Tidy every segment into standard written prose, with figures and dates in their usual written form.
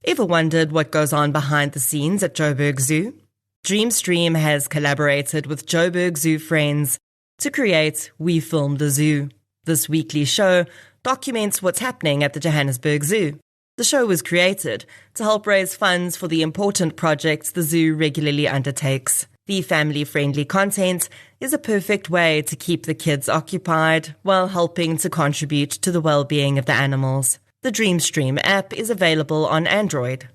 Ever wondered what goes on behind the scenes at Joburg Zoo? Dreamstream has collaborated with Joburg Zoo friends to create We Filmed the Zoo. This weekly show documents what's happening at the Johannesburg Zoo. The show was created to help raise funds for the important projects the zoo regularly undertakes. The family-friendly content is a perfect way to keep the kids occupied while helping to contribute to the well-being of the animals. The Dreamstream app is available on Android.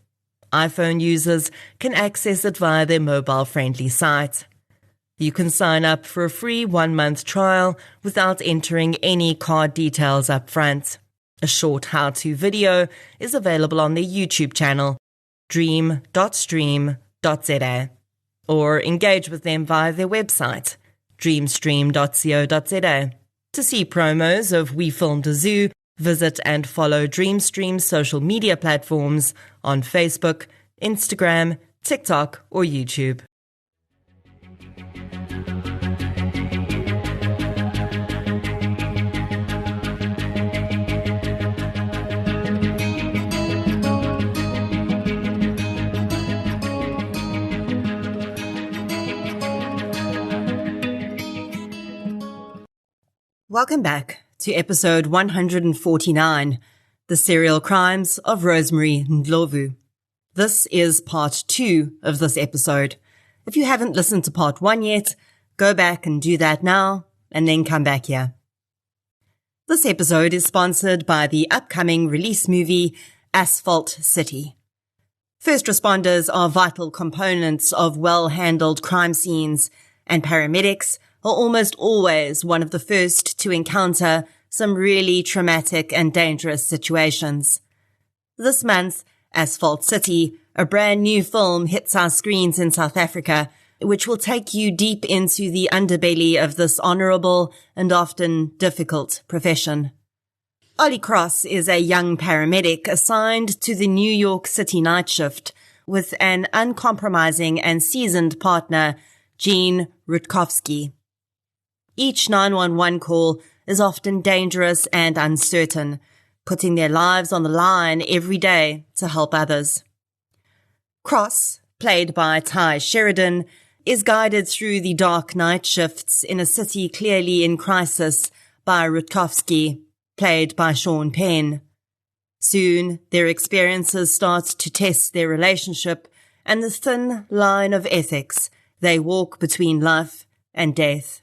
iPhone users can access it via their mobile-friendly site. You can sign up for a free 1-month trial without entering any card details up front. A short how-to video is available on their YouTube channel, dream.stream.za, or engage with them via their website, dreamstream.co.za. To see promos of We Filmed a Zoo, visit and follow Dreamstream's social media platforms on Facebook, Instagram, TikTok, or YouTube. Welcome back to episode 149, The Serial Crimes of Rosemary Ndlovu. This is part 2 of this episode. If you haven't listened to part 1 yet, go back and do that now, and then come back here. This episode is sponsored by the upcoming release movie, Asphalt City. First responders are vital components of well-handled crime scenes, and paramedics are almost always one of the first to encounter some really traumatic and dangerous situations. This month, Asphalt City, a brand new film, hits our screens in South Africa, which will take you deep into the underbelly of this honorable and often difficult profession. Ollie Cross is a young paramedic assigned to the New York City night shift with an uncompromising and seasoned partner, Jean Rutkowski. Each 911 call is often dangerous and uncertain, putting their lives on the line every day to help others. Cross, played by Ty Sheridan, is guided through the dark night shifts in a city clearly in crisis by Rutkowski, played by Sean Penn. Soon, their experiences start to test their relationship and the thin line of ethics they walk between life and death.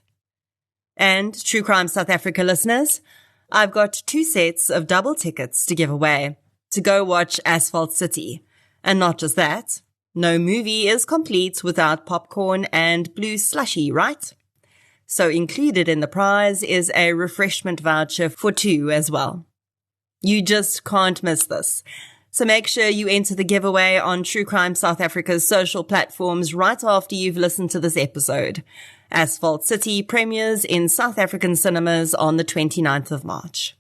And, True Crime South Africa listeners, I've got 2 sets of double tickets to give away to go watch Asphalt City. And not just that, no movie is complete without popcorn and blue slushy, right? So included in the prize is a refreshment voucher for 2 as well. You just can't miss this. So make sure you enter the giveaway on True Crime South Africa's social platforms right after you've listened to this episode. Asphalt City premieres in South African cinemas on the 29th of March.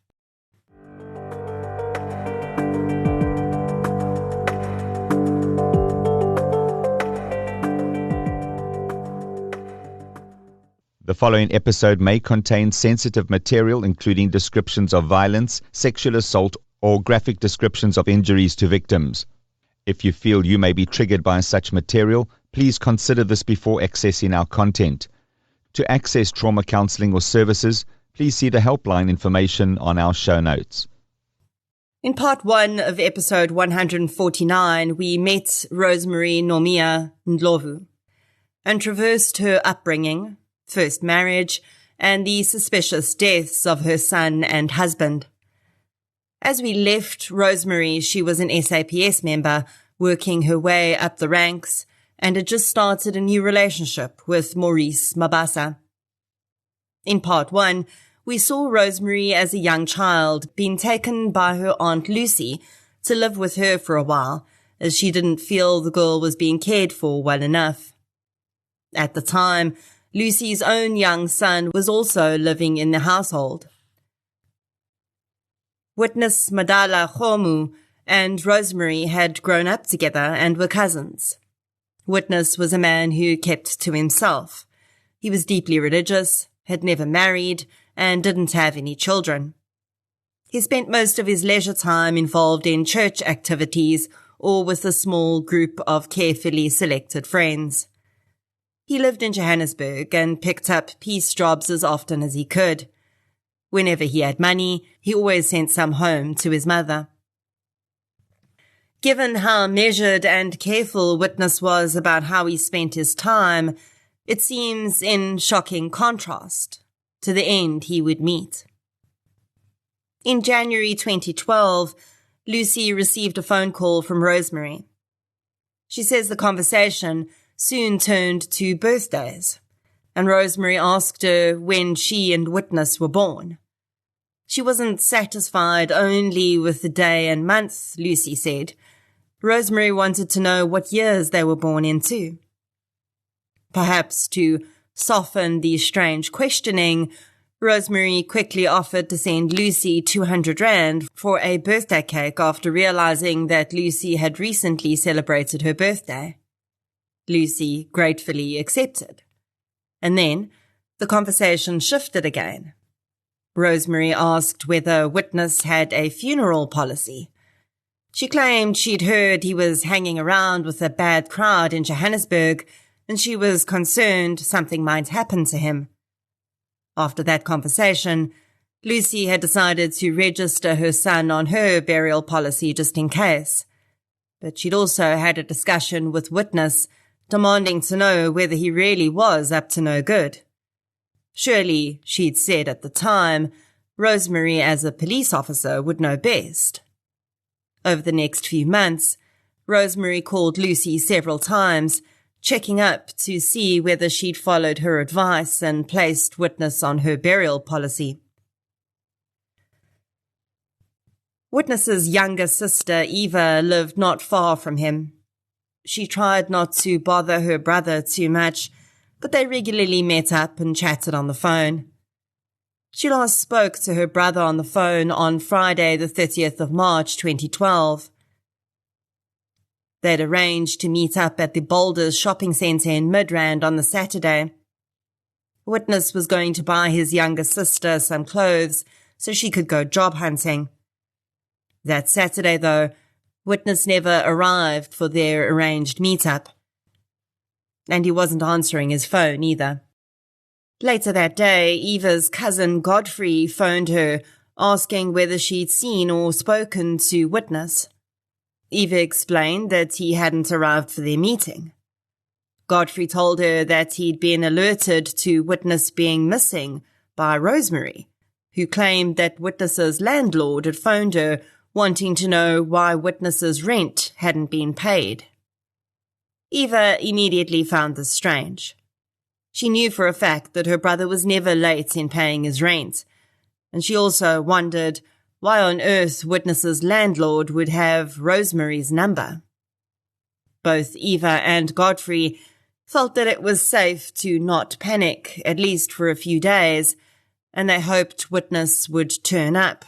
The following episode may contain sensitive material, including descriptions of violence, sexual assault, or graphic descriptions of injuries to victims. If you feel you may be triggered by such material, please consider this before accessing our content. To access trauma counseling or services, please see the helpline information on our show notes. In part 1 of episode 149, we met Rosemary Nomia Ndlovu and traversed her upbringing, first marriage, and the suspicious deaths of her son and husband. As we left Rosemary, she was an SAPS member, working her way up the ranks, and had just started a new relationship with Maurice Mabasa. In part 1, we saw Rosemary as a young child being taken by her Aunt Lucy to live with her for a while, as she didn't feel the girl was being cared for well enough. At the time, Lucy's own young son was also living in the household. Witness Madala Khomu and Rosemary had grown up together and were cousins. Witness was a man who kept to himself. He was deeply religious, had never married, and didn't have any children. He spent most of his leisure time involved in church activities or with a small group of carefully selected friends. He lived in Johannesburg and picked up piece jobs as often as he could. Whenever he had money, he always sent some home to his mother. Given how measured and careful Witness was about how he spent his time, it seems in shocking contrast to the end he would meet. In January 2012, Lucy received a phone call from Rosemary. She says the conversation soon turned to birthdays, and Rosemary asked her when she and Witness were born. She wasn't satisfied only with the day and month, Lucy said. Rosemary wanted to know what years they were born into. Perhaps to soften the strange questioning, Rosemary quickly offered to send Lucy 200 Rand for a birthday cake after realizing that Lucy had recently celebrated her birthday. Lucy gratefully accepted. And then the conversation shifted again. Rosemary asked whether Witness had a funeral policy. She claimed she'd heard he was hanging around with a bad crowd in Johannesburg, and she was concerned something might happen to him. After that conversation, Lucy had decided to register her son on her burial policy just in case. But she'd also had a discussion with Witness, demanding to know whether he really was up to no good. Surely, she'd said at the time, Rosemary as a police officer would know best. Over the next few months, Rosemary called Lucy several times, checking up to see whether she'd followed her advice and placed Witness on her burial policy. Witness's younger sister, Eva, lived not far from him. She tried not to bother her brother too much, but they regularly met up and chatted on the phone. She last spoke to her brother on the phone on Friday the 30th of March 2012. They'd arranged to meet up at the Boulders shopping centre in Midrand on the Saturday. Witness was going to buy his younger sister some clothes so she could go job hunting. That Saturday, though, Witness never arrived for their arranged meet-up. And he wasn't answering his phone either. Later that day, Eva's cousin Godfrey phoned her, asking whether she'd seen or spoken to Witness. Eva explained that he hadn't arrived for their meeting. Godfrey told her that he'd been alerted to Witness being missing by Rosemary, who claimed that Witness's landlord had phoned her wanting to know why Witness's rent hadn't been paid. Eva immediately found this strange. She knew for a fact that her brother was never late in paying his rent, and she also wondered why on earth Witness's landlord would have Rosemary's number. Both Eva and Godfrey felt that it was safe to not panic, at least for a few days, and they hoped Witness would turn up.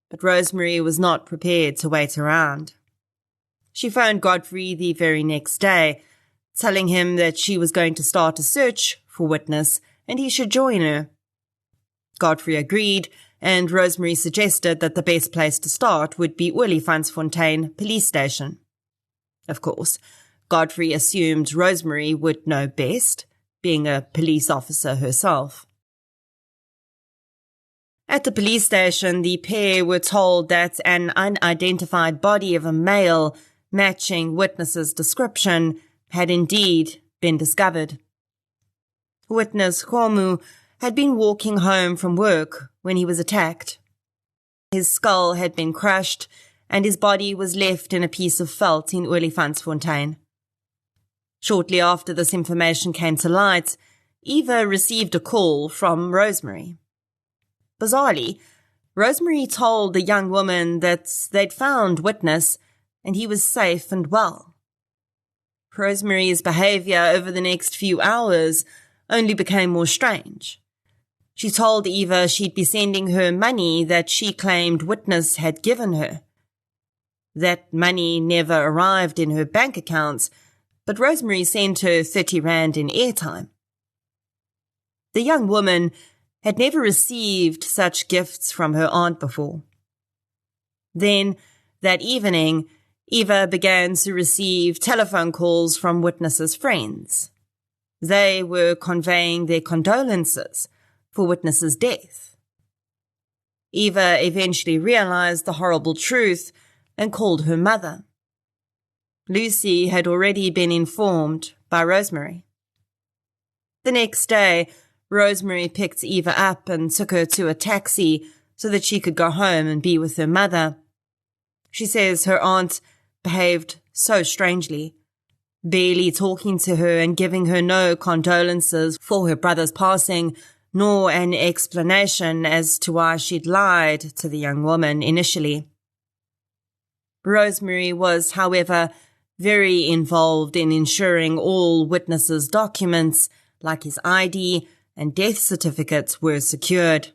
But Rosemary was not prepared to wait around. She phoned Godfrey the very next day, telling him that she was going to start a search for Witness and he should join her. Godfrey agreed, and Rosemary suggested that the best place to start would be Olifantsfontein Police Station. Of course, Godfrey assumed Rosemary would know best, being a police officer herself. At the police station, the pair were told that an unidentified body of a male matching Witness's description had indeed been discovered. Witness Khomu had been walking home from work when he was attacked. His skull had been crushed and his body was left in a piece of veld in Olifantsfontein. Shortly after this information came to light, Eva received a call from Rosemary. Bizarrely, Rosemary told the young woman that they'd found Witness and he was safe and well. Rosemary's behavior over the next few hours only became more strange. She told Eva she'd be sending her money that she claimed Witness had given her. That money never arrived in her bank accounts, but Rosemary sent her 30 Rand in airtime. The young woman had never received such gifts from her aunt before. Then, that evening, Eva began to receive telephone calls from witnesses' friends. They were conveying their condolences for witnesses' death. Eva eventually realized the horrible truth and called her mother. Lucy had already been informed by Rosemary. The next day, Rosemary picked Eva up and took her to a taxi so that she could go home and be with her mother. She says her aunt behaved so strangely, barely talking to her and giving her no condolences for her brother's passing, nor an explanation as to why she'd lied to the young woman initially. Rosemary was, however, very involved in ensuring all witnesses' documents, like his ID and death certificates, were secured.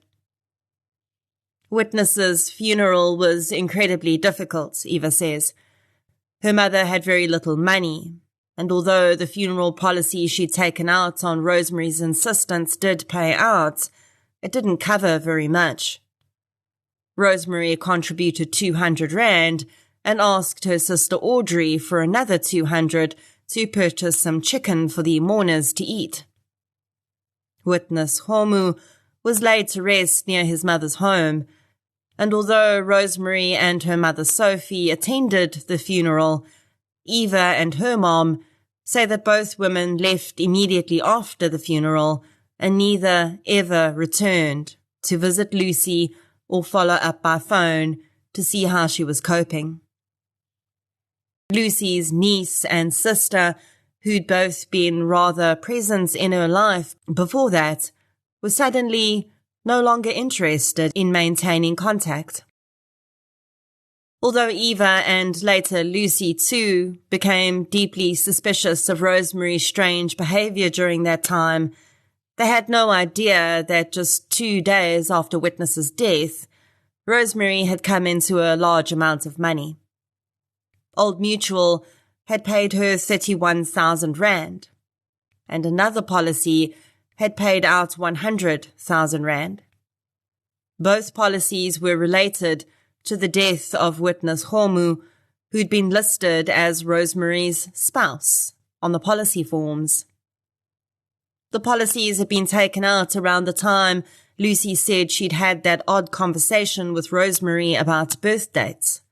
Witness's funeral was incredibly difficult, Eva says. Her mother had very little money, and although the funeral policy she'd taken out on Rosemary's insistence did pay out, it didn't cover very much. Rosemary contributed 200 rand and asked her sister Audrey for another 200 to purchase some chicken for the mourners to eat. Witness Homu was laid to rest near his mother's home, and although Rosemary and her mother Sophie attended the funeral, Eva and her mom say that both women left immediately after the funeral and neither ever returned to visit Lucy or follow up by phone to see how she was coping. Lucy's niece and sister, who'd both been rather present in her life before that, were suddenly no longer interested in maintaining contact. Although Eva and later Lucy too became deeply suspicious of Rosemary's strange behavior during that time, they had no idea that just 2 days after Witness's death, Rosemary had come into a large amount of money. Old Mutual had paid her 31,000 rand, and another policy had paid out 100,000 rand. Both policies were related to the death of witness Homu, who'd been listed as Rosemary's spouse on the policy forms. The policies had been taken out around the time Lucy said she'd had that odd conversation with Rosemary about birth dates.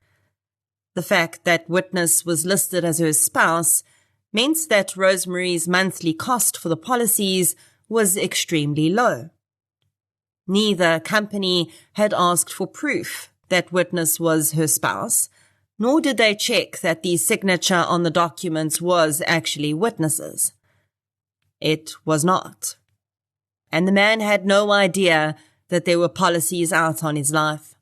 The fact that witness was listed as her spouse meant that Rosemary's monthly cost for the policies was extremely low. Neither company had asked for proof that witness was her spouse, nor did they check that the signature on the documents was actually witness's. It was not. And the man had no idea that there were policies out on his life.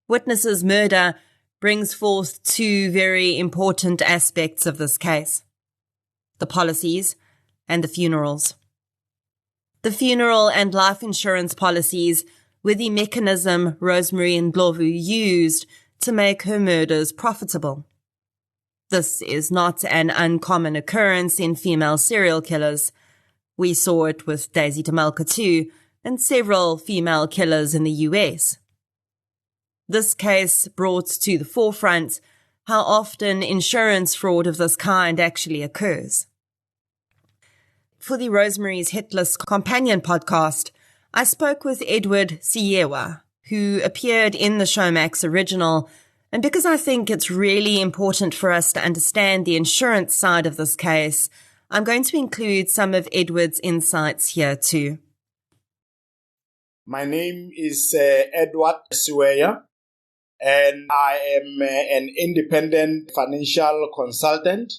Witness's murder brings forth two very important aspects of this case: the policies and the funerals. The funeral and life insurance policies were the mechanism Rosemary Ndlovu used to make her murders profitable. This is not an uncommon occurrence in female serial killers. We saw it with Daisy Tamelka too, and several female killers in the US. This case brought to the forefront how often insurance fraud of this kind actually occurs. For the Rosemary's Hit List companion podcast, I spoke with Edward Siewa, who appeared in the Showmax original, and because I think it's really important for us to understand the insurance side of this case, I'm going to include some of Edward's insights here too. My name is Edward Siewa, and I am an independent financial consultant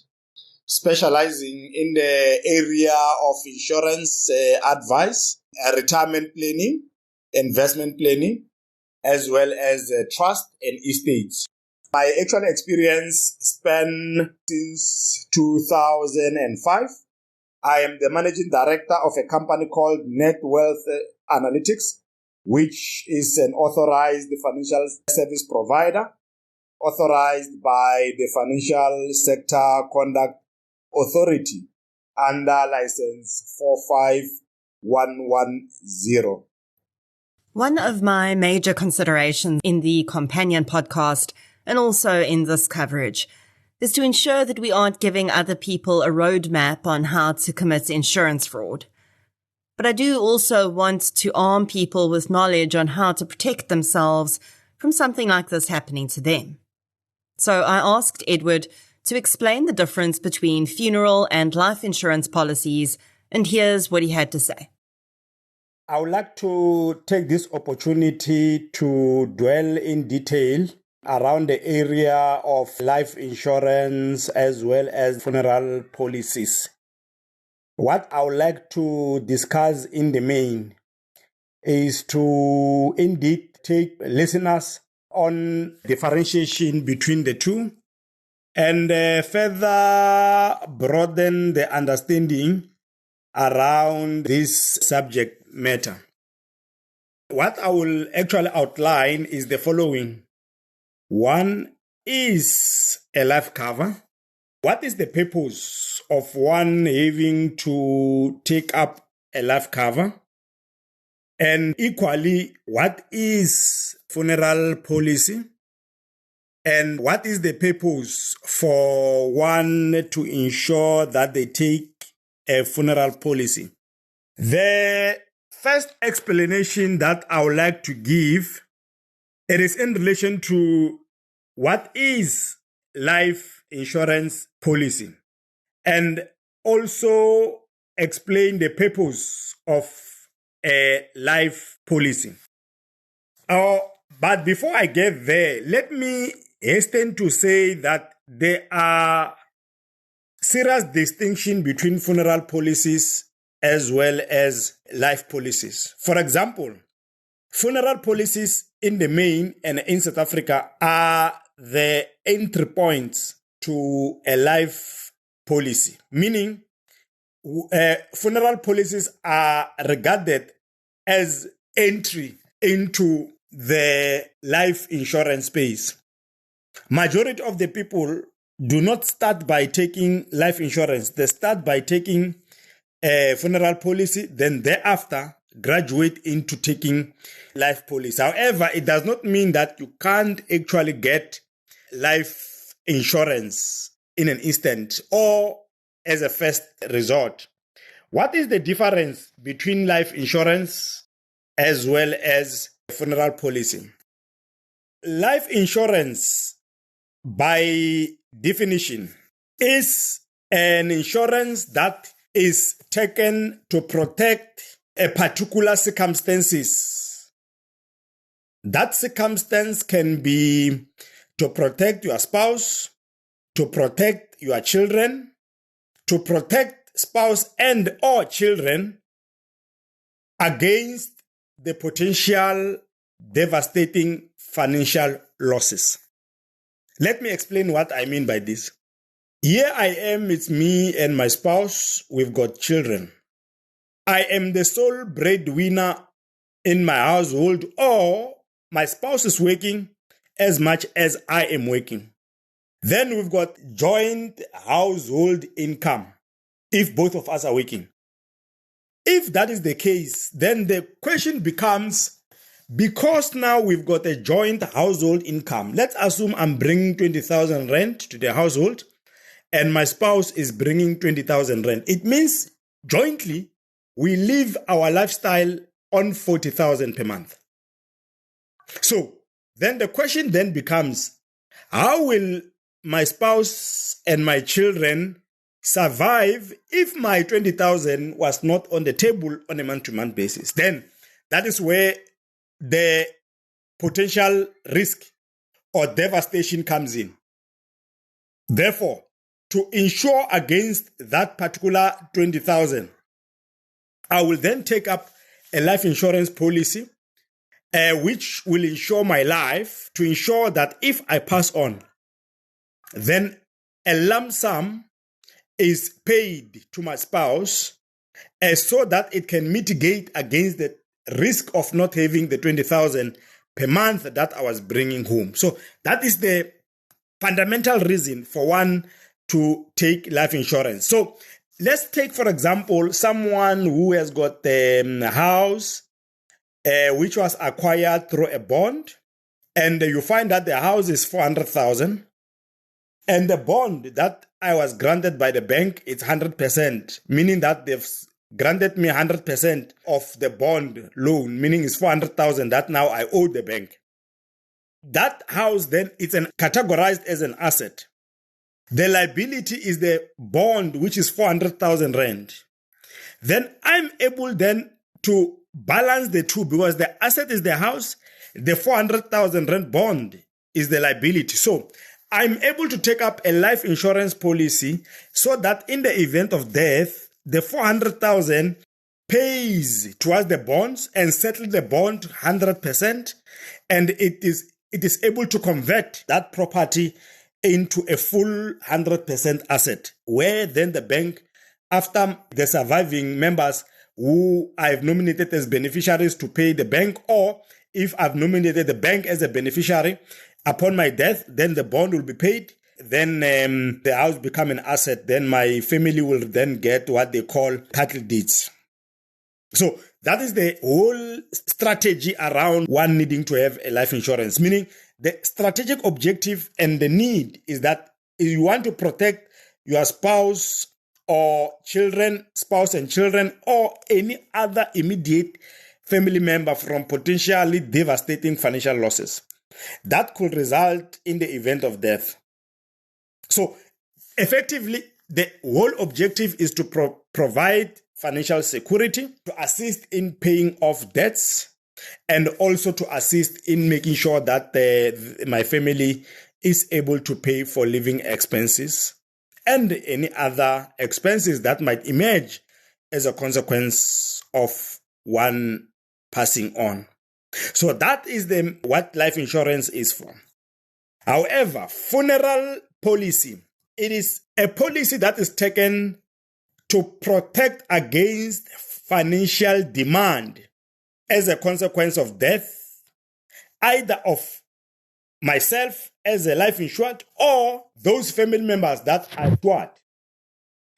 specializing in the area of insurance advice, retirement planning, investment planning, as well as trust and estates. My actual experience span since 2005. I am the managing director of a company called Net Wealth Analytics, which is an authorized financial service provider, authorized by the Financial Sector Conduct Authority under license 45110. One of my major considerations in the companion podcast and also in this coverage, is to ensure that we aren't giving other people a roadmap on how to commit insurance fraud. But I do also want to arm people with knowledge on how to protect themselves from something like this happening to them. So I asked Edward to explain the difference between funeral and life insurance policies, and here's what he had to say. I would like to take this opportunity to dwell in detail around the area of life insurance as well as funeral policies. What I would like to discuss in the main is to indeed take listeners on differentiation between the two and further broaden the understanding around this subject matter. What I will actually outline is the following. One is a life cover. What is the purpose of one having to take up a life cover? And equally, what is funeral policy? And what is the purpose for one to ensure that they take a funeral policy? The first explanation that I would like to give, it is in relation to what is life insurance policy, and also explain the purpose of a life policy. But before I get there, let me hasten to say that there are serious distinction between funeral policies as well as life policies. For example, funeral policies in the main and in South Africa are the entry points to a life policy, meaning funeral policies are regarded as entry into the life insurance space. Majority of the people do not start by taking life insurance. They start by taking a funeral policy, then thereafter graduate into taking life policy. However, it does not mean that you can't actually get life insurance in an instant or as a first resort. What is the difference between life insurance as well as funeral policy? Life insurance, by definition, is an insurance that is taken to protect a particular circumstances. That circumstance can be to protect your spouse, to protect your children, to protect spouse and or children against the potential devastating financial losses. Let me explain what I mean by this. Here I am, it's me and my spouse, we've got children. I am the sole breadwinner in my household, or my spouse is working as much as I am working. Then we've got joint household income if both of us are working. If that is the case, then the question becomes, because now we've got a joint household income, let's assume I'm bringing 20,000 rand to the household and my spouse is bringing 20,000 rand. It means jointly we live our lifestyle on 40,000 per month. So then the question then becomes, how will my spouse and my children survive if my 20,000 was not on the table on a month-to-month basis? Then that is where the potential risk or devastation comes in. Therefore, to insure against that particular 20,000, I will then take up a life insurance policy which will insure my life to ensure that if I pass on, then a lump sum is paid to my spouse so that it can mitigate against the risk of not having the 20,000 per month that I was bringing home. So that is the fundamental reason for one to take life insurance. So let's take, for example, someone who has got a house which was acquired through a bond, and you find that the house is 400,000, and the bond that I was granted by the bank, it's 100%, meaning that they've granted me 100% of the bond loan, meaning it's 400,000 that now I owe the bank. That house then, it's categorized as an asset. The liability is the bond, which is 400,000 rand. Then I'm able then to balance the two, because the asset is the house, the 400,000 rand bond is the liability. So I'm able to take up a life insurance policy so that in the event of death, the 400,000 pays towards the bonds and settle the bond 100%, and it is able to convert that property into a full 100% asset, where then the bank, after the surviving members who I've nominated as beneficiaries to pay the bank, or if I've nominated the bank as a beneficiary, upon my death, then the bond will be paid. Then the house become an asset. Then my family will then get what they call title deeds. So that is the whole strategy around one needing to have a life insurance, meaning the strategic objective and the need is that if you want to protect your spouse or children, spouse and children, or any other immediate family member from potentially devastating financial losses that could result in the event of death. So effectively, the whole objective is to provide financial security, to assist in paying off debts, and also to assist in making sure that my family is able to pay for living expenses and any other expenses that might emerge as a consequence of one passing on. So that is what life insurance is for. However, funeral policy, it is a policy that is taken to protect against financial demand as a consequence of death, either of myself as a life insured or those family members that are insured.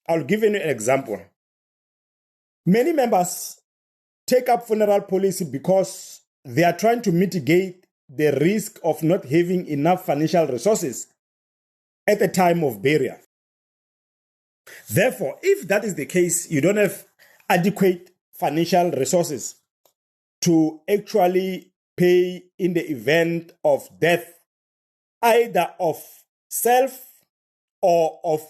I'll give you an example. Many members take up funeral policy because they are trying to mitigate the risk of not having enough financial resources at the time of burial. Therefore, if that is the case, you don't have adequate financial resources to actually pay in the event of death, either of self or of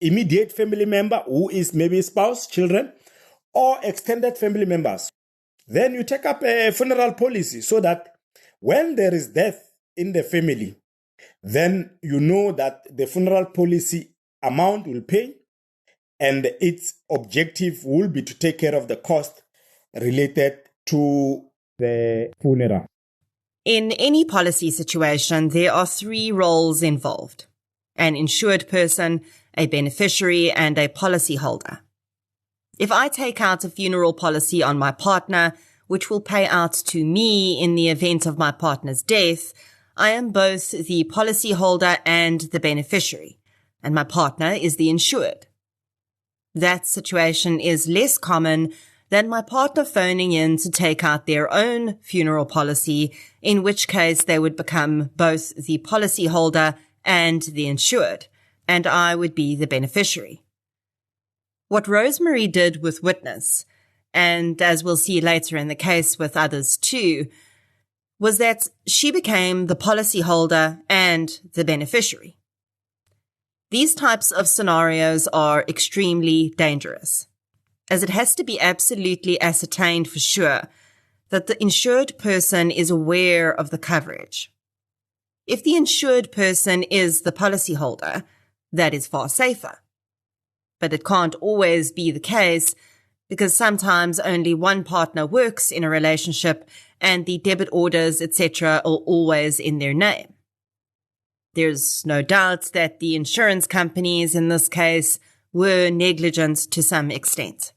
immediate family member who is maybe spouse, children, or extended family members, then you take up a funeral policy so that when there is death in the family, then you know that the funeral policy amount will pay, and its objective will be to take care of the cost related to the funeral. In any policy situation, there are three roles involved: an insured person, a beneficiary, and a policyholder. If I take out a funeral policy on my partner, which will pay out to me in the event of my partner's death, I am both the policyholder and the beneficiary, and my partner is the insured. That situation is less common than my partner phoning in to take out their own funeral policy, in which case they would become both the policyholder and the insured, and I would be the beneficiary. What Rosemary did with Witness, and as we'll see later in the case with others too, was that she became the policyholder and the beneficiary. These types of scenarios are extremely dangerous, as it has to be absolutely ascertained for sure that the insured person is aware of the coverage. If the insured person is the policyholder, that is far safer. But it can't always be the case, because sometimes only one partner works in a relationship and the debit orders, etc., are always in their name. There's no doubt that the insurance companies in this case were negligent to some extent,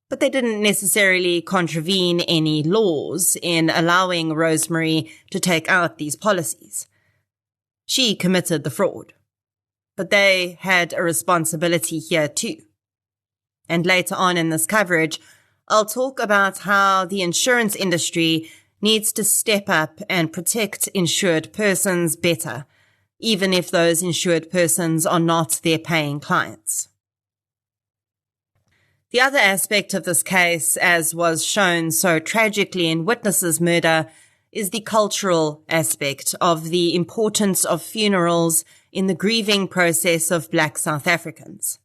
but they didn't necessarily contravene any laws in allowing Rosemary to take out these policies. She committed the fraud, but they had a responsibility here too. And later on in this coverage, I'll talk about how the insurance industry needs to step up and protect insured persons better, even if those insured persons are not their paying clients. The other aspect of this case, as was shown so tragically in Witness's murder, is the cultural aspect of the importance of funerals in the grieving process of Black South Africans.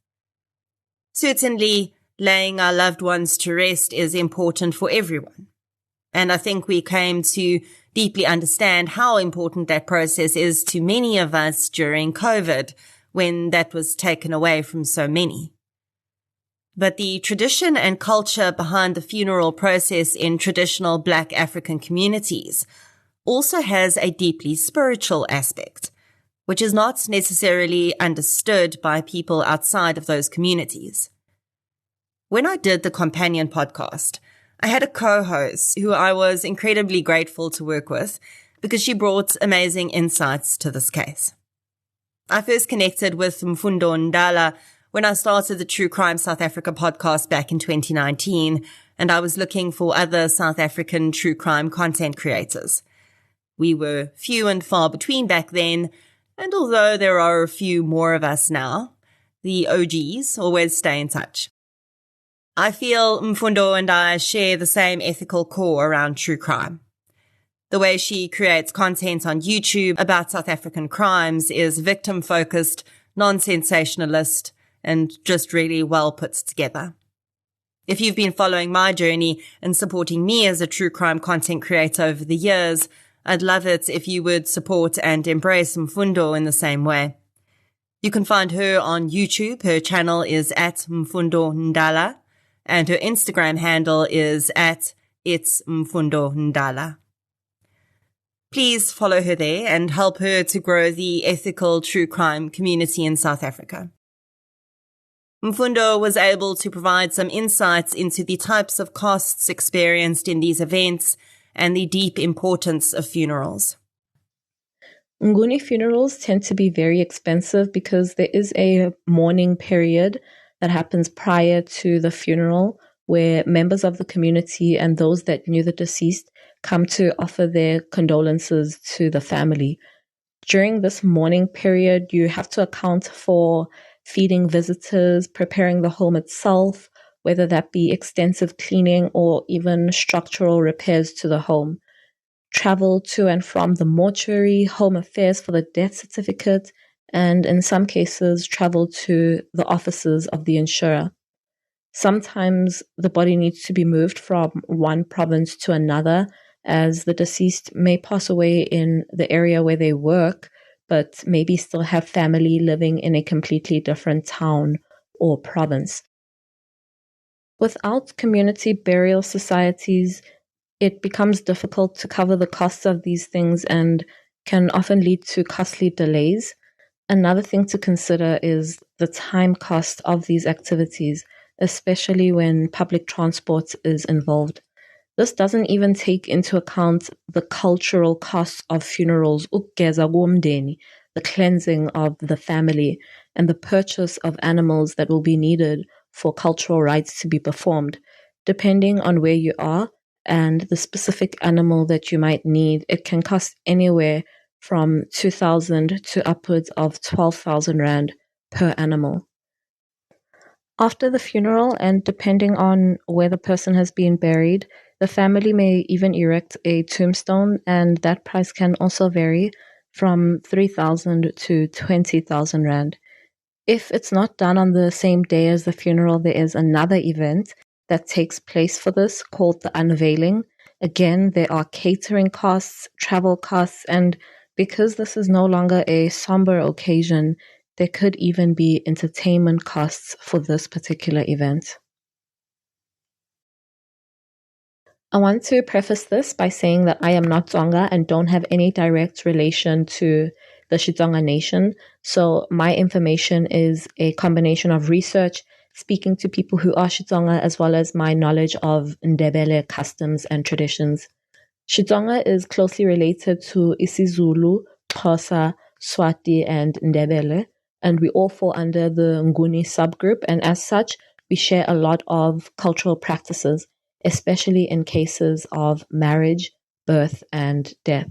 Certainly, laying our loved ones to rest is important for everyone. And I think we came to deeply understand how important that process is to many of us during COVID, when that was taken away from so many. But the tradition and culture behind the funeral process in traditional Black African communities also has a deeply spiritual aspect, which is not necessarily understood by people outside of those communities. When I did the companion podcast, I had a co-host who I was incredibly grateful to work with because she brought amazing insights to this case. I first connected with Mfundo Ndala when I started the True Crime South Africa podcast back in 2019, and I was looking for other South African true crime content creators. We were few and far between back then, and although there are a few more of us now, the OGs always stay in touch. I feel Mfundo and I share the same ethical core around true crime. The way she creates content on YouTube about South African crimes is victim-focused, non-sensationalist, and just really well put together. If you've been following my journey and supporting me as a true crime content creator over the years, I'd love it if you would support and embrace Mfundo in the same way. You can find her on YouTube. Her channel is at Mfundo Ndala, and her Instagram handle is at It's Mfundo Ndala. Please follow her there and help her to grow the ethical true crime community in South Africa. Mfundo was able to provide some insights into the types of costs experienced in these events and the deep importance of funerals. Nguni funerals tend to be very expensive because there is a mourning period that happens prior to the funeral where members of the community and those that knew the deceased come to offer their condolences to the family. During this mourning period, you have to account for feeding visitors, preparing the home itself, whether that be extensive cleaning or even structural repairs to the home. Travel to and from the mortuary, home affairs for the death certificate, and in some cases, travel to the offices of the insurer. Sometimes the body needs to be moved from one province to another, as the deceased may pass away in the area where they work, but maybe still have family living in a completely different town or province. Without community burial societies, it becomes difficult to cover the costs of these things and can often lead to costly delays. Another thing to consider is the time cost of these activities, especially when public transport is involved. This doesn't even take into account the cultural costs of funerals, ukugeza komndeni, the cleansing of the family, and the purchase of animals that will be needed for cultural rites to be performed. Depending on where you are and the specific animal that you might need, it can cost anywhere from 2,000 to upwards of 12,000 Rand per animal. After the funeral, and depending on where the person has been buried, the family may even erect a tombstone, and that price can also vary from 3,000 to 20,000 Rand. If it's not done on the same day as the funeral, there is another event that takes place for this called the unveiling. Again, there are catering costs, travel costs, and because this is no longer a somber occasion, there could even be entertainment costs for this particular event. I want to preface this by saying that I am not Tsonga and don't have any direct relation to the Xitsonga nation, so my information is a combination of research, speaking to people who are Xitsonga, as well as my knowledge of Ndebele customs and traditions. Xitsonga is closely related to isiZulu, Xhosa, Swati, and Ndebele, and we all fall under the Nguni subgroup, and as such, we share a lot of cultural practices, especially in cases of marriage, birth, and death.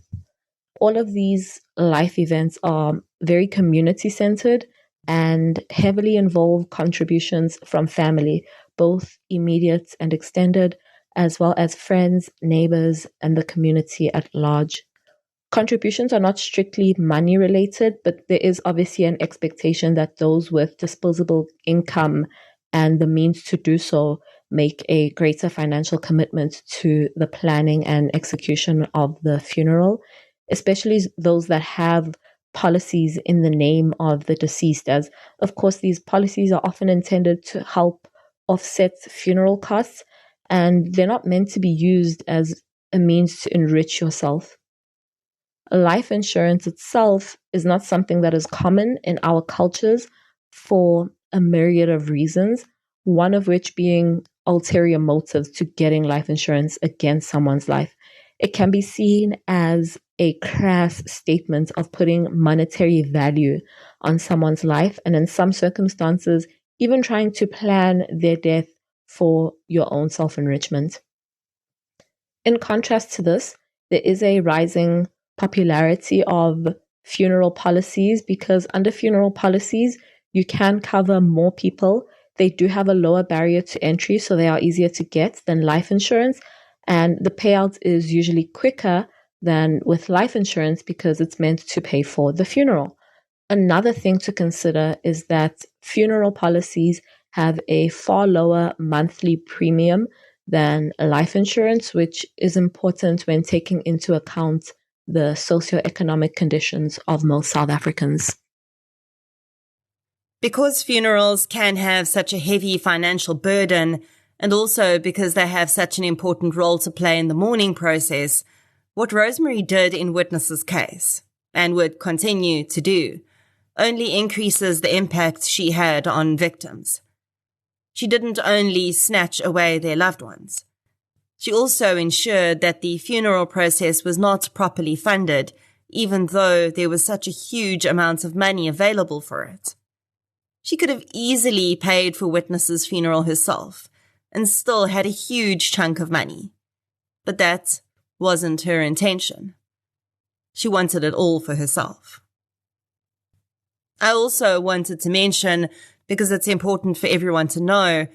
All of these life events are very community-centered and heavily involve contributions from family, both immediate and extended, as well as friends, neighbors, and the community at large. Contributions are not strictly money related, but there is obviously an expectation that those with disposable income and the means to do so make a greater financial commitment to the planning and execution of the funeral, especially those that have policies in the name of the deceased, as of course these policies are often intended to help offset funeral costs, and they're not meant to be used as a means to enrich yourself. Life insurance itself is not something that is common in our cultures for a myriad of reasons, one of which being ulterior motives to getting life insurance against someone's life. It can be seen as a crass statement of putting monetary value on someone's life, and in some circumstances, even trying to plan their death for your own self-enrichment. In contrast to this, there is a rising popularity of funeral policies, because under funeral policies, you can cover more people. They do have a lower barrier to entry, so they are easier to get than life insurance. And the payout is usually quicker than with life insurance because it's meant to pay for the funeral. Another thing to consider is that funeral policies have a far lower monthly premium than life insurance, which is important when taking into account the socioeconomic conditions of most South Africans. Because funerals can have such a heavy financial burden, and also because they have such an important role to play in the mourning process, what Rosemary did in Witness's case, and would continue to do, only increases the impact she had on victims. She didn't only snatch away their loved ones. She also ensured that the funeral process was not properly funded, even though there was such a huge amount of money available for it. She could have easily paid for Witness's funeral herself and still had a huge chunk of money. But that wasn't her intention. She wanted it all for herself. I also wanted to mention, because it's important for everyone to know,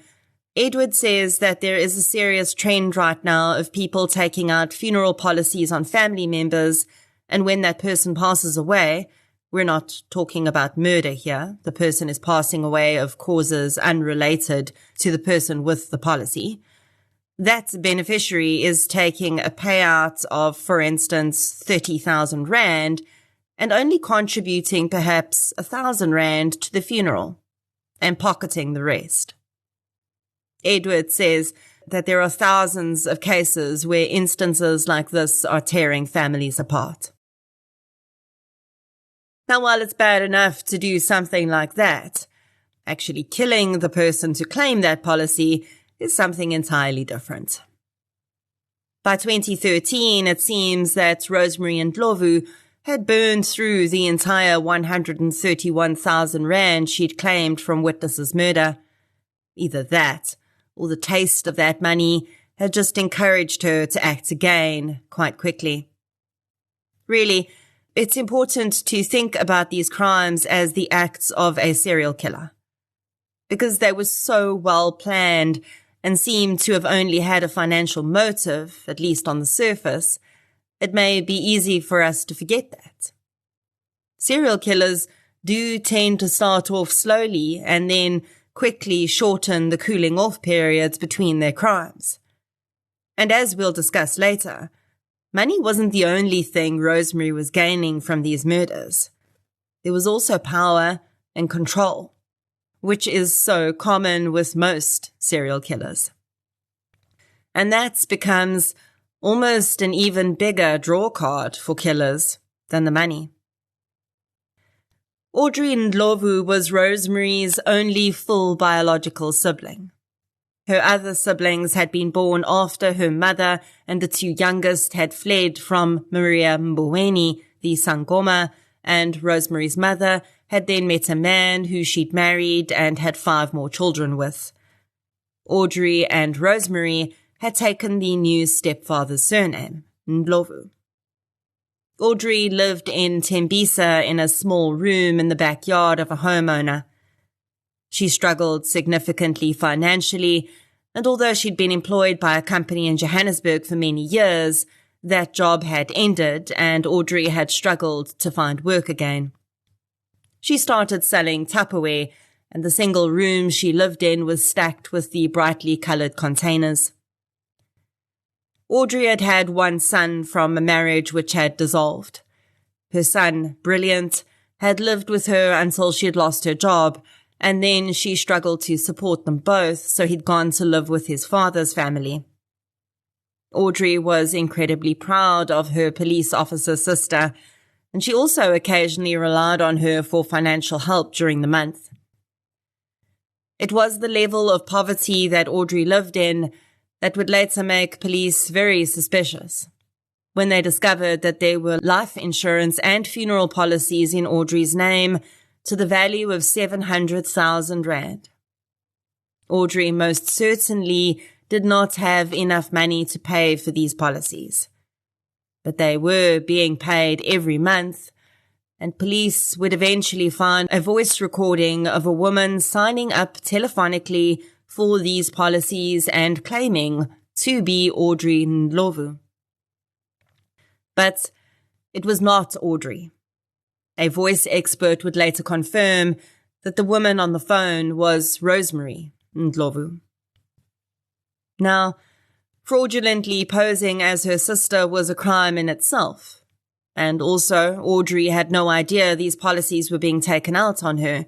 Edward says that there is a serious trend right now of people taking out funeral policies on family members, and when that person passes away, we're not talking about murder here. The person is passing away of causes unrelated to the person with the policy. That beneficiary is taking a payout of, for instance, 30,000 Rand and only contributing perhaps 1,000 Rand to the funeral and pocketing the rest. Edward says that there are thousands of cases where instances like this are tearing families apart. Now, while it's bad enough to do something like that, actually killing the person to claim that policy is something entirely different. By 2013, it seems that Rosemary and Ndlovu had burned through the entire 131,000 Rand she'd claimed from Witness's murder. Either that, or the taste of that money had just encouraged her to act again quite quickly. Really, it's important to think about these crimes as the acts of a serial killer, because they were so well planned and seemed to have only had a financial motive, at least on the surface. It may be easy for us to forget that. Serial killers do tend to start off slowly and then quickly shorten the cooling off periods between their crimes. And as we'll discuss later, money wasn't the only thing Rosemary was gaining from these murders. There was also power and control, which is so common with most serial killers. And that becomes almost an even bigger draw card for killers than the money. Audrey Ndlovu was Rosemary's only full biological sibling. Her other siblings had been born after her mother and the two youngest had fled from Maria Mboweni, the Sangoma, and Rosemary's mother had then met a man who she'd married and had 5 more children with. Audrey and Rosemary had taken the new stepfather's surname, Ndlovu. Audrey lived in Tembisa in a small room in the backyard of a homeowner. She struggled significantly financially, and although she'd been employed by a company in Johannesburg for many years, that job had ended and Audrey had struggled to find work again. She started selling Tupperware, and the single room she lived in was stacked with the brightly coloured containers. Audrey had had one son from a marriage which had dissolved. Her son, Brilliant, had lived with her until she had lost her job, and then she struggled to support them both, so he'd gone to live with his father's family. Audrey was incredibly proud of her police officer sister, and she also occasionally relied on her for financial help during the month. It was the level of poverty that Audrey lived in that would later make police very suspicious when they discovered that there were life insurance and funeral policies in Audrey's name to the value of 700,000 rand. Audrey most certainly did not have enough money to pay for these policies, but they were being paid every month, and police would eventually find a voice recording of a woman signing up telephonically for these policies and claiming to be Audrey Ndlovu. But it was not Audrey. A voice expert would later confirm that the woman on the phone was Rosemary Ndlovu. Now, fraudulently posing as her sister was a crime in itself, and also Audrey had no idea these policies were being taken out on her.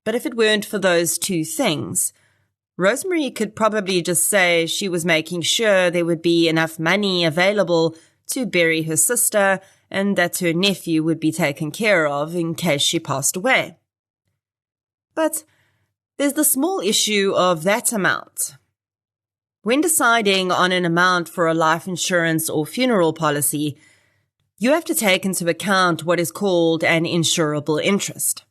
But if it weren't for those two things, Rosemary could probably just say she was making sure there would be enough money available to bury her sister and that her nephew would be taken care of in case she passed away. But there's the small issue of that amount. When deciding on an amount for a life insurance or funeral policy, you have to take into account what is called an insurable interest.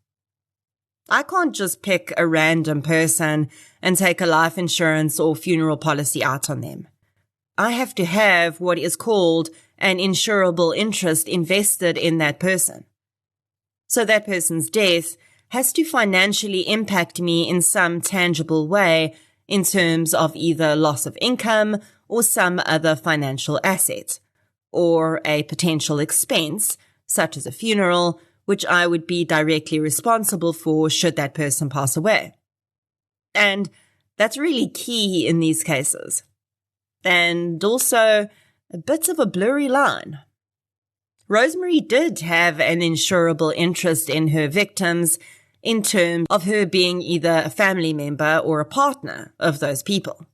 I can't just pick a random person and take a life insurance or funeral policy out on them. I have to have what is called an insurable interest invested in that person. So that person's death has to financially impact me in some tangible way in terms of either loss of income or some other financial asset, or a potential expense, such as a funeral, which I would be directly responsible for should that person pass away. And that's really key in these cases. And also a bit of a blurry line. Rosemary did have an insurable interest in her victims in terms of her being either a family member or a partner of those people.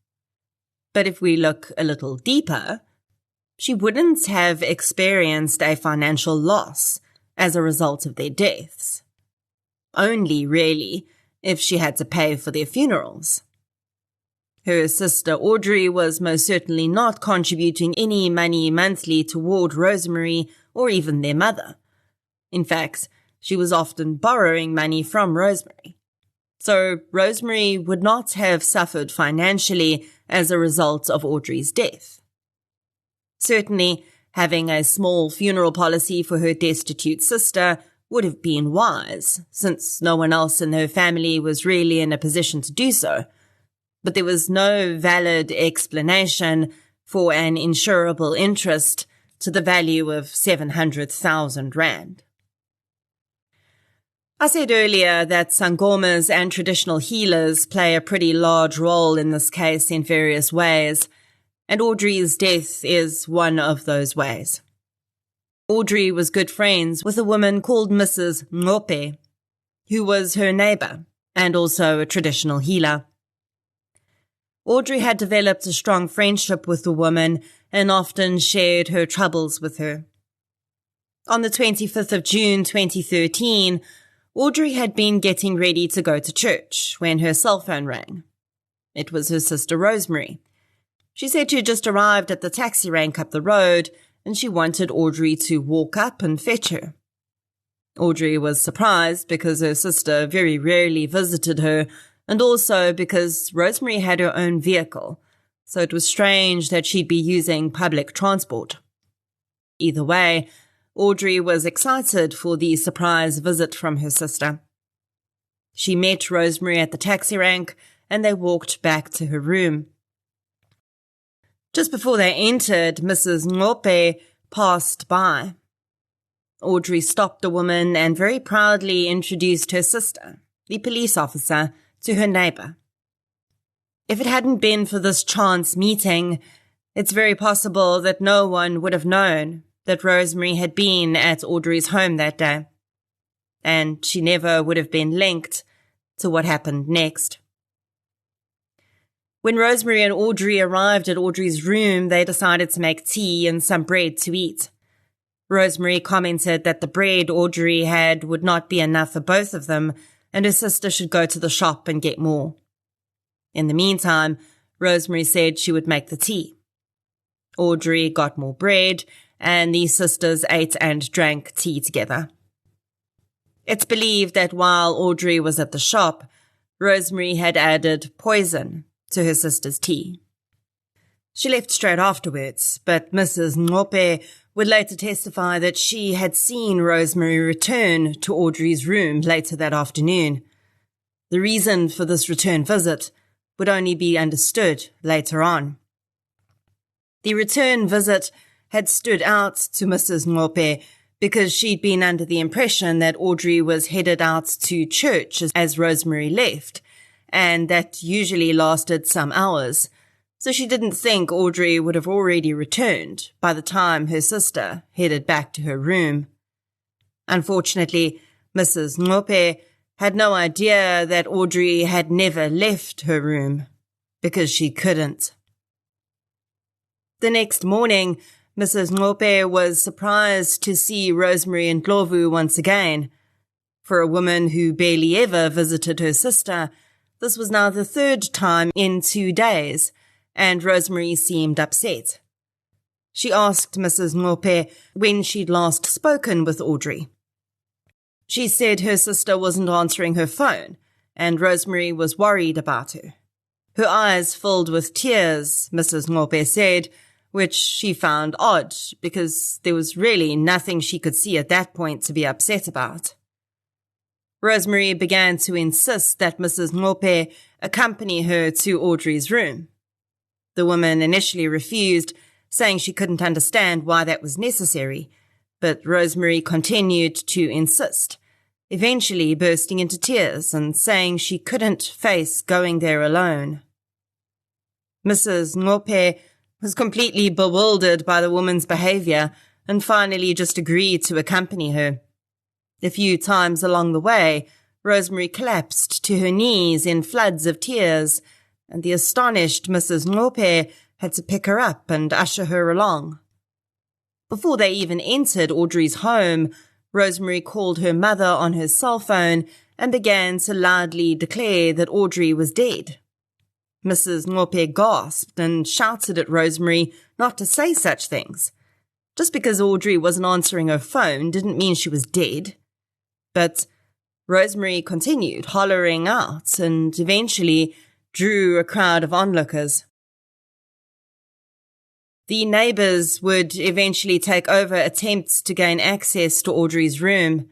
But if we look a little deeper, she wouldn't have experienced a financial loss as a result of their deaths. Only, really, if she had to pay for their funerals. Her sister Audrey was most certainly not contributing any money monthly toward Rosemary or even their mother. In fact, she was often borrowing money from Rosemary. So Rosemary would not have suffered financially as a result of Audrey's death. Certainly, having a small funeral policy for her destitute sister would have been wise, since no one else in her family was really in a position to do so. But there was no valid explanation for an insurable interest to the value of 700,000 rand. I said earlier that sangomas and traditional healers play a pretty large role in this case in various ways, and Audrey's death is one of those ways. Audrey was good friends with a woman called Mrs. Ngope, who was her neighbor and also a traditional healer. Audrey had developed a strong friendship with the woman and often shared her troubles with her. On the 25th of June 2013, Audrey had been getting ready to go to church when her cell phone rang. It was her sister Rosemary. She said she had just arrived at the taxi rank up the road and she wanted Audrey to walk up and fetch her. Audrey was surprised because her sister very rarely visited her, and also because Rosemary had her own vehicle, so it was strange that she'd be using public transport. Either way, Audrey was excited for the surprise visit from her sister. She met Rosemary at the taxi rank and they walked back to her room. Just before they entered, Mrs. Ndlovu passed by. Audrey stopped the woman and very proudly introduced her sister, the police officer, to her neighbour. If it hadn't been for this chance meeting, it's very possible that no one would have known that Rosemary had been at Audrey's home that day, and she never would have been linked to what happened next. When Rosemary and Audrey arrived at Audrey's room, they decided to make tea and some bread to eat. Rosemary commented that the bread Audrey had would not be enough for both of them, and her sister should go to the shop and get more. In the meantime, Rosemary said she would make the tea. Audrey got more bread, and the sisters ate and drank tea together. It's believed that while Audrey was at the shop, Rosemary had added poison to her sister's tea. She left straight afterwards, but Mrs. Ndlovu would later testify that she had seen Rosemary return to Audrey's room later that afternoon. The reason for this return visit would only be understood later on. The return visit had stood out to Mrs. Ndlovu because she'd been under the impression that Audrey was headed out to church as Rosemary left, and that usually lasted some hours, so she didn't think Audrey would have already returned by the time her sister headed back to her room. Unfortunately, Mrs. Ndlovu had no idea that Audrey had never left her room, because she couldn't. The next morning, Mrs. Ndlovu was surprised to see Rosemary and Ndlovu once again. For a woman who barely ever visited her sister, this was now the third time in 2 days, and Rosemary seemed upset. She asked Mrs. Ndlovu when she'd last spoken with Audrey. She said her sister wasn't answering her phone, and Rosemary was worried about her. Her eyes filled with tears, Mrs. Ndlovu said, which she found odd, because there was really nothing she could see at that point to be upset about. Rosemary began to insist that Mrs. Ndlovu accompany her to Audrey's room. The woman initially refused, saying she couldn't understand why that was necessary, but Rosemary continued to insist, eventually bursting into tears and saying she couldn't face going there alone. Mrs. Ndlovu was completely bewildered by the woman's behavior and finally just agreed to accompany her. A few times along the way, Rosemary collapsed to her knees in floods of tears, and the astonished Mrs. Ndlovu had to pick her up and usher her along. Before they even entered Audrey's home, Rosemary called her mother on her cell phone and began to loudly declare that Audrey was dead. Mrs. Ndlovu gasped and shouted at Rosemary not to say such things. Just because Audrey wasn't answering her phone didn't mean she was dead. But Rosemary continued hollering out and eventually drew a crowd of onlookers. The neighbours would eventually take over attempts to gain access to Audrey's room.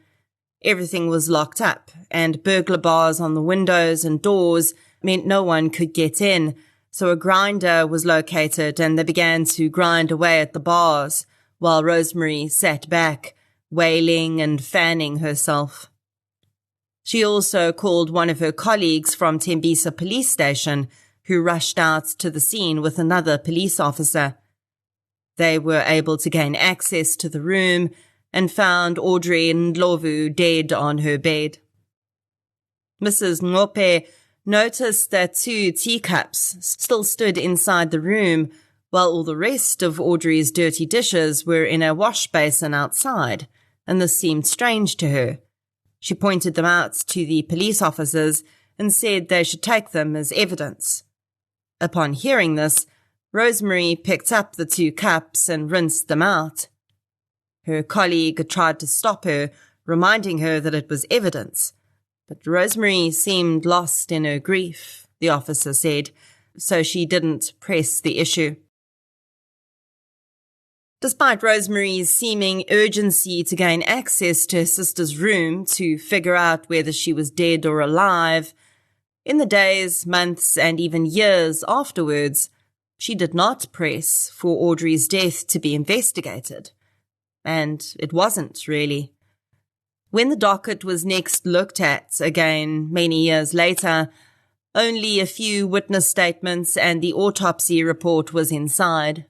Everything was locked up, and burglar bars on the windows and doors meant no one could get in, so a grinder was located and they began to grind away at the bars, while Rosemary sat back, wailing and fanning herself. She also called one of her colleagues from Tembisa police station, who rushed out to the scene with another police officer. They were able to gain access to the room and found Audrey Ndlovu dead on her bed. Mrs. Ndlovu noticed that 2 teacups still stood inside the room, while all the rest of Audrey's dirty dishes were in a wash basin outside, and this seemed strange to her. She pointed them out to the police officers and said they should take them as evidence. Upon hearing this, Rosemary picked up the 2 cups and rinsed them out. Her colleague tried to stop her, reminding her that it was evidence, but Rosemary seemed lost in her grief, the officer said, so she didn't press the issue. Despite Rosemary's seeming urgency to gain access to her sister's room to figure out whether she was dead or alive, in the days, months, and even years afterwards, she did not press for Audrey's death to be investigated. And it wasn't, really. When the docket was next looked at, again many years later, only a few witness statements and the autopsy report was inside.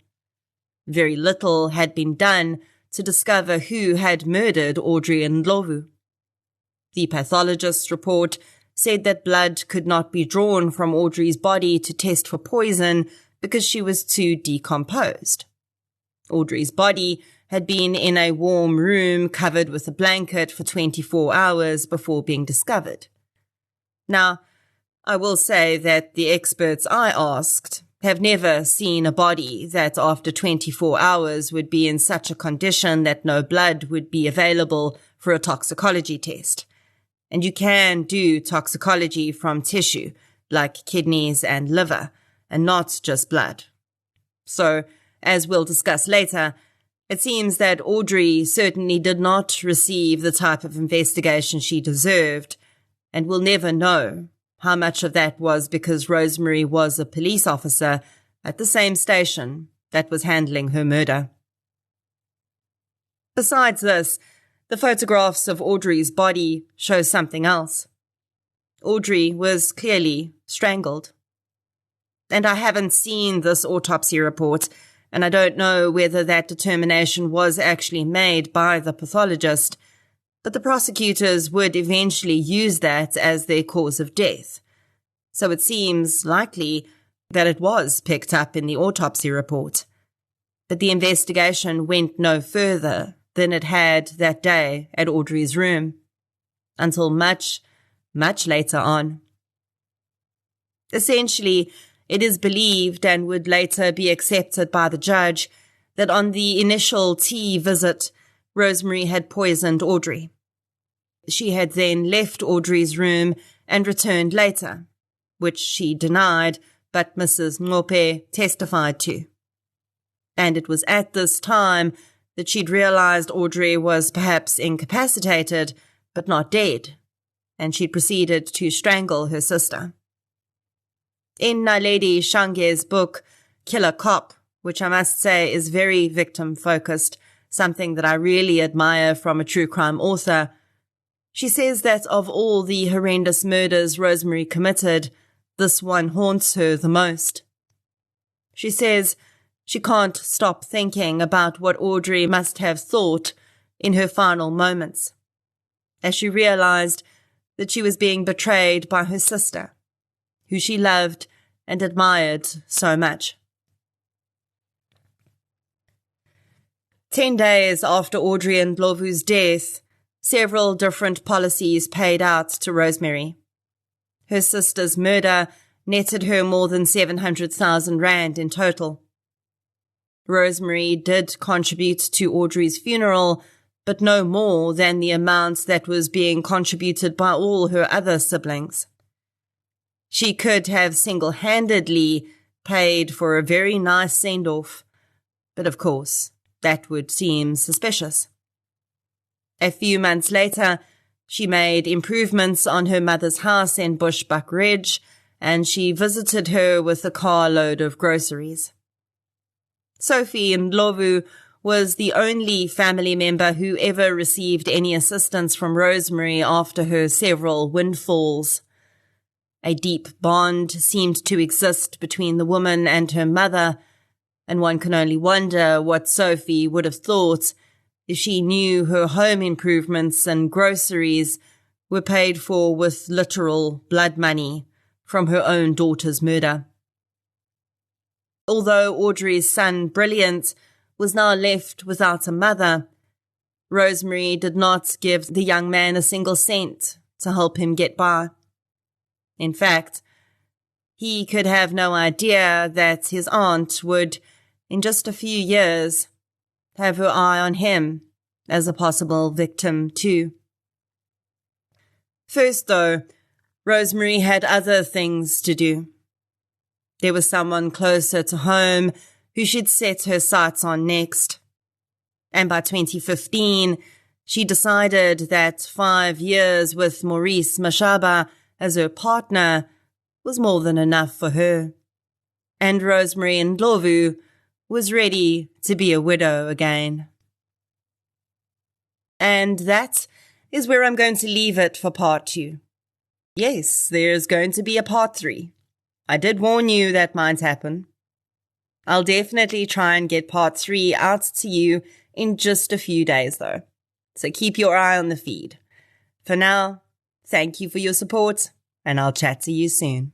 Very little had been done to discover who had murdered Audrey Ndlovu. The pathologist's report said that blood could not be drawn from Audrey's body to test for poison because she was too decomposed. Audrey's body had been in a warm room covered with a blanket for 24 hours before being discovered. Now, I will say that the experts I asked have never seen a body that after 24 hours would be in such a condition that no blood would be available for a toxicology test. And you can do toxicology from tissue, like kidneys and liver, and not just blood. So, as we'll discuss later, it seems that Audrey certainly did not receive the type of investigation she deserved, and we'll never know how much of that was because Rosemary was a police officer at the same station that was handling her murder. Besides this, the photographs of Audrey's body show something else. Audrey was clearly strangled. And I haven't seen this autopsy report, and I don't know whether that determination was actually made by the pathologist, but the prosecutors would eventually use that as their cause of death. So it seems likely that it was picked up in the autopsy report. But the investigation went no further than it had that day at Audrey's room, until much, much later on. Essentially, it is believed and would later be accepted by the judge that on the initial tea visit, Rosemary had poisoned Audrey. She had then left Audrey's room and returned later, which she denied, but Mrs. Ndlovu testified to. And it was at this time that she'd realized Audrey was perhaps incapacitated, but not dead, and she'd proceeded to strangle her sister. In Naledi Shange's book, Killer Cop, which I must say is very victim-focused, something that I really admire from a true crime author, she says that of all the horrendous murders Rosemary committed, this one haunts her the most. She says she can't stop thinking about what Audrey must have thought in her final moments, as she realized that she was being betrayed by her sister, who she loved and admired so much. 10 days after Audrey Ndlovu's death, several different policies paid out to Rosemary. Her sister's murder netted her more than 700,000 rand in total. Rosemary did contribute to Audrey's funeral, but no more than the amount that was being contributed by all her other siblings. She could have single-handedly paid for a very nice send-off, but of course, that would seem suspicious. A few months later, she made improvements on her mother's house in Bushbuck Ridge, and she visited her with a carload of groceries. Sophie Ndlovu was the only family member who ever received any assistance from Rosemary after her several windfalls. A deep bond seemed to exist between the woman and her mother, and one can only wonder what Sophie would have thought if she knew her home improvements and groceries were paid for with literal blood money from her own daughter's murder. Although Audrey's son, Brilliant, was now left without a mother, Rosemary did not give the young man a single cent to help him get by. In fact, he could have no idea that his aunt would, in just a few years, have her eye on him as a possible victim too. First, though, Rosemary had other things to do. There was someone closer to home who she'd set her sights on next, And by 2015, she decided that 5 years with Maurice Mashaba as her partner was more than enough for her. And Rosemary Ndlovu was ready to be a widow again. And that is where I'm going to leave it for part 2. Yes, there's going to be a part 3. I did warn you that might happen. I'll definitely try and get part 3 out to you in just a few days though. So keep your eye on the feed. For now, thank you for your support, and I'll chat to you soon.